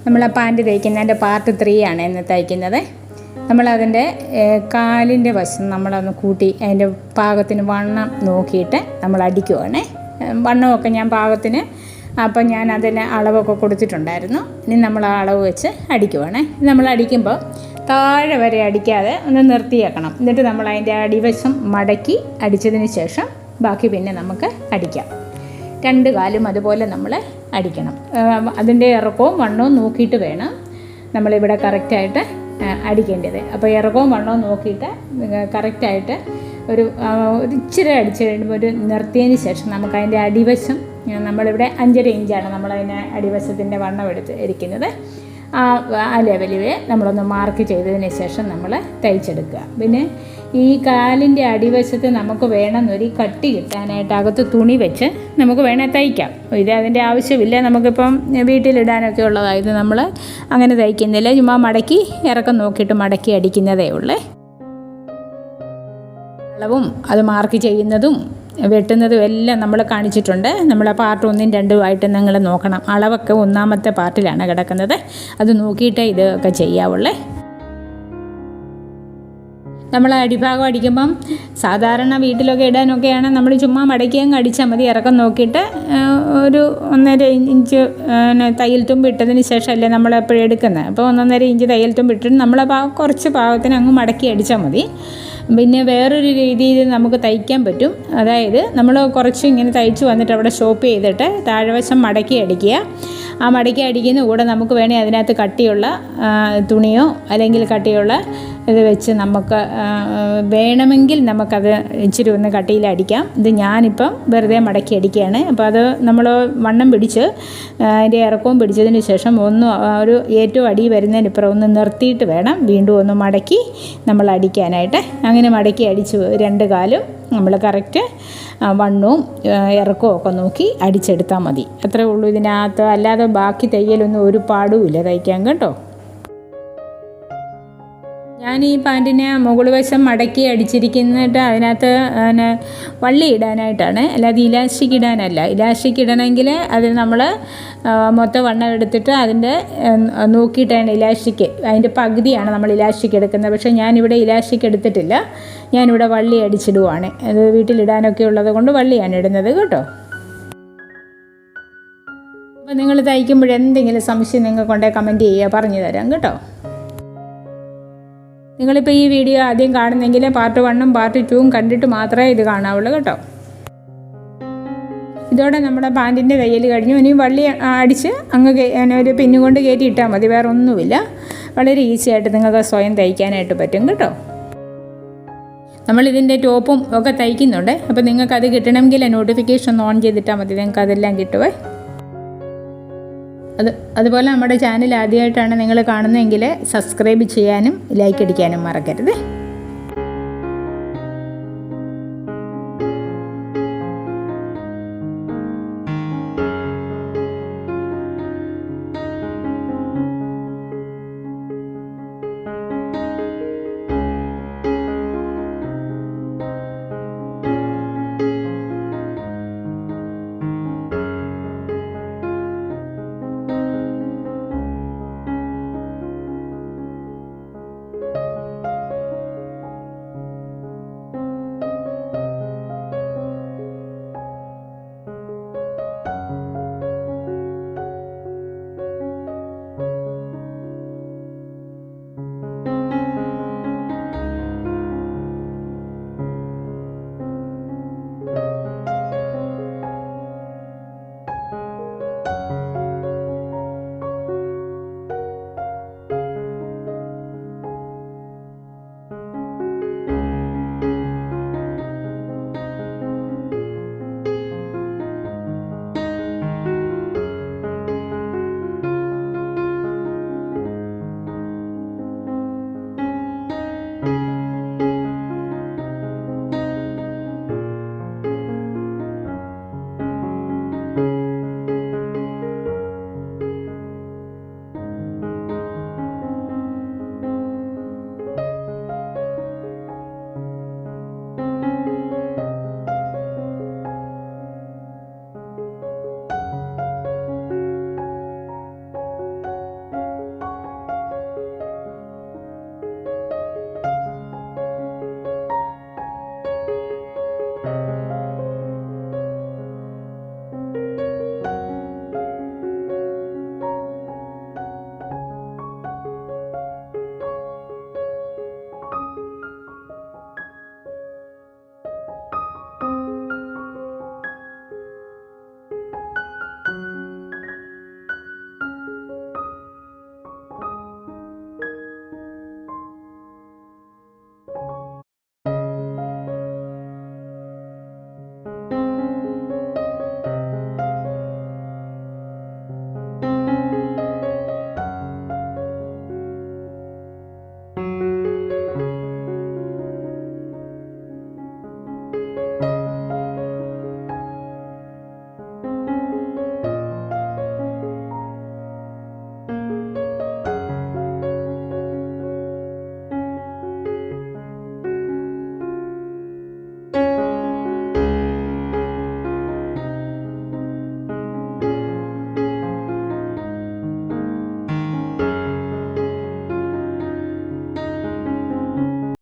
നമ്മൾ ആ pant തയ്ക്കുന്നതിൻ്റെ part 3 ആണ് ഇന്ന് തയ്ക്കുന്നത്. നമ്മളതിൻ്റെ കാലിൻ്റെ വശം നമ്മളൊന്ന് കൂട്ടി അതിൻ്റെ പാകത്തിന് വണ്ണം നോക്കിയിട്ട് നമ്മൾ അടിക്കുവാണേ. വണ്ണമൊക്കെ ഞാൻ പാകത്തിന് അപ്പം ഞാൻ അതിന് അളവൊക്കെ കൊടുത്തിട്ടുണ്ടായിരുന്നു. ഇനി നമ്മൾ ആ അളവ് വെച്ച് അടിക്കുവാണേ. നമ്മൾ അടിക്കുമ്പോൾ താഴെ വരെ അടിക്കാതെ ഒന്ന് നിർത്തിയേക്കണം. എന്നിട്ട് നമ്മൾ അതിൻ്റെ അടിവശം മടക്കി അടിച്ചതിന് ശേഷം ബാക്കി പിന്നെ നമുക്ക് അടിക്കാം. 2 കാലും അതുപോലെ നമ്മൾ അടിക്കണം. അതിൻ്റെ ഇറക്കവും വണ്ണവും നോക്കിയിട്ട് വേണം നമ്മളിവിടെ കറക്റ്റായിട്ട് അടിക്കേണ്ടത്. അപ്പോൾ ഇറക്കവും വണ്ണവും നോക്കിയിട്ട് കറക്റ്റായിട്ട് ഒരു ഇച്ചിരി അടിച്ച് കഴിയുമ്പോൾ ഒരു നിർത്തിയതിന് ശേഷം നമുക്ക് അതിൻ്റെ അടിവശം നമ്മളിവിടെ 5.5 ഇഞ്ചാണ് നമ്മളതിന് അടിവശത്തിൻ്റെ വണ്ണം ഇരിക്കുന്നത്. ആ ലെവലിൽ നമ്മളൊന്ന് മാർക്ക് ചെയ്തതിന് ശേഷം നമ്മൾ തയ്ച്ചെടുക്കുക. പിന്നെ ഈ കാലിൻ്റെ അടിവശത്ത് നമുക്ക് വേണമെന്നൊരു കട്ടി കിട്ടാനായിട്ട് അകത്ത് തുണി വെച്ച് നമുക്ക് വേണേൽ തയ്ക്കാം. ഇത് അതിൻ്റെ ആവശ്യമില്ല. നമുക്കിപ്പം വീട്ടിലിടാനൊക്കെ ഉള്ളതായത് നമ്മൾ അങ്ങനെ തയ്ക്കുന്നില്ല. ചുമ്മാ മടക്കി ഇറക്കം നോക്കിയിട്ട് മടക്കി അടിക്കുന്നതേ ഉള്ളേ. അളവും അത് മാർക്ക് ചെയ്യുന്നതും വെട്ടുന്നതും എല്ലാം നമ്മൾ കാണിച്ചിട്ടുണ്ട്. നമ്മൾ പാർട്ട് 1ഉം 2ഉം നിങ്ങൾ നോക്കണം. അളവൊക്കെ 1ാമത്തെ പാർട്ടിലാണ് കിടക്കുന്നത്. അത് നോക്കിയിട്ടേ ഇതൊക്കെ ചെയ്യാവുള്ളേ. നമ്മൾ അടിഭാഗം അടിക്കുമ്പം സാധാരണ വീട്ടിലൊക്കെ ഇടാനൊക്കെയാണ് നമ്മൾ ചുമ്മാ മടക്കി അങ്ങ് അടിച്ചാൽ മതി. ഇറക്കം നോക്കിയിട്ട് ഒരു 1.5 ഇഞ്ച് തയ്യൽ തുമ്പ് ഇട്ടതിന് ശേഷമല്ലേ നമ്മൾ എപ്പോഴും എടുക്കുന്നത്. അപ്പോൾ 1.5 ഇഞ്ച് തയ്യൽ തുമ്പ് ഇട്ടിട്ട് നമ്മൾ കുറച്ച് പാകത്തിന് അങ്ങ് മടക്കി അടിച്ചാൽ മതി. പിന്നെ വേറൊരു രീതിയിൽ നമുക്ക് തയ്ക്കാൻ പറ്റും. അതായത് നമ്മൾ കുറച്ച് ഇങ്ങനെ തയ്ച്ച് വന്നിട്ട് അവിടെ സ്റ്റോപ്പ് ചെയ്തിട്ട് താഴ്വശം മടക്കി അടിക്കുക. ആ മടക്കി അടിക്കുന്ന കൂടെ നമുക്ക് വേണേൽ അതിനകത്ത് കട്ടിയുള്ള തുണിയോ അല്ലെങ്കിൽ കട്ടിയുള്ള ഇത് വെച്ച് നമുക്ക് വേണമെങ്കിൽ നമുക്കത് ഇച്ചിരി ഒന്ന് കട്ടിയിൽ അടിക്കാം. ഇത് ഞാനിപ്പം വെറുതെ മടക്കി അടിക്കുകയാണ്. അപ്പോൾ അത് നമ്മൾ വണ്ണം പിടിച്ച് അതിൻ്റെ ഇറക്കവും പിടിച്ചതിന് ശേഷം ഒരു ഏറ്റവും അടി വരുന്നതിനിപ്പുറം ഒന്ന് നിർത്തിയിട്ട് വേണം വീണ്ടും ഒന്ന് മടക്കി നമ്മൾ അടിക്കാനായിട്ട്. അങ്ങനെ മടക്കി അടിച്ച് 2 കാലും നമ്മൾ കറക്റ്റ് വണ്ണവും ഇറക്കവും ഒക്കെ നോക്കി അടിച്ചെടുത്താൽ മതി. അത്രേ ഉള്ളൂ ഇതിനകത്ത്. അല്ലാതെ ബാക്കി തയ്യലൊന്നും ഒരു പാടുമില്ല തയ്ക്കാൻ കേട്ടോ. ഞാൻ ഈ പാൻറ്റിനെ മുകൾ വശം മടക്കി അടിച്ചിരിക്കുന്നിട്ട് അതിനകത്ത് വള്ളി ഇടാനായിട്ടാണ്, അല്ലാതെ ഇലാസ്റ്റിക് ഇടാനല്ല. ഇലാസ്റ്റിക് ഇടണമെങ്കിൽ അത് നമ്മൾ മൊത്തം വണ്ണം എടുത്തിട്ട് അതിൻ്റെ നോക്കിയിട്ടാണ് ഇലാസ്റ്റിക്, അതിൻ്റെ പകുതിയാണ് നമ്മൾ ഇലാസ്റ്റിക് എടുക്കുന്നത്. പക്ഷേ ഞാനിവിടെ ഇലാസ്റ്റിക് എടുത്തിട്ടില്ല. ഞാനിവിടെ വള്ളി അടിച്ചിടുവാണ്. അത് വീട്ടിലിടാനൊക്കെ ഉള്ളത് കൊണ്ട് വള്ളിയാണ് ഇടുന്നത് കേട്ടോ. അപ്പോൾ നിങ്ങൾ തയ്ക്കുമ്പോഴെന്തെങ്കിലും സംശയം നിങ്ങൾക്കൊണ്ടേ കമൻറ്റ് ചെയ്യുക, പറഞ്ഞു തരാം കേട്ടോ. നിങ്ങളിപ്പോൾ ഈ വീഡിയോ ആദ്യം കാണുന്നെങ്കിൽ പാർട്ട് 1ഉം പാർട്ട് 2ഉം കണ്ടിട്ട് മാത്രമേ ഇത് കാണാവുള്ളൂ കേട്ടോ. ഇതോടെ നമ്മുടെ പാൻറ്റിൻ്റെ തയ്യൽ കഴിഞ്ഞു. ഇനി വള്ളി അടിച്ച് അങ്ങ് ഒരു പിന്നും കൊണ്ട് കയറ്റി ഇട്ടാൽ മതി. വേറെ ഒന്നുമില്ല. വളരെ ഈസി ആയിട്ട് നിങ്ങൾക്ക് സ്വയം തയ്ക്കാനായിട്ട് പറ്റും കേട്ടോ. നമ്മളിതിൻ്റെ ടോപ്പും ഒക്കെ തയ്ക്കുന്നുണ്ട്. അപ്പോൾ നിങ്ങൾക്കത് കിട്ടണമെങ്കിൽ നോട്ടിഫിക്കേഷൻ ഓൺ ചെയ്തിട്ടാൽ മതി. നിങ്ങൾക്ക് അതെല്ലാം കിട്ടുമേ. അതുപോലെ നമ്മുടെ ചാനൽ ആദ്യമായിട്ടാണ് നിങ്ങൾ കാണുന്നതെങ്കിൽ സബ്സ്ക്രൈബ് ചെയ്യാനും ലൈക്ക് അടിക്കാനും മറക്കരുത്.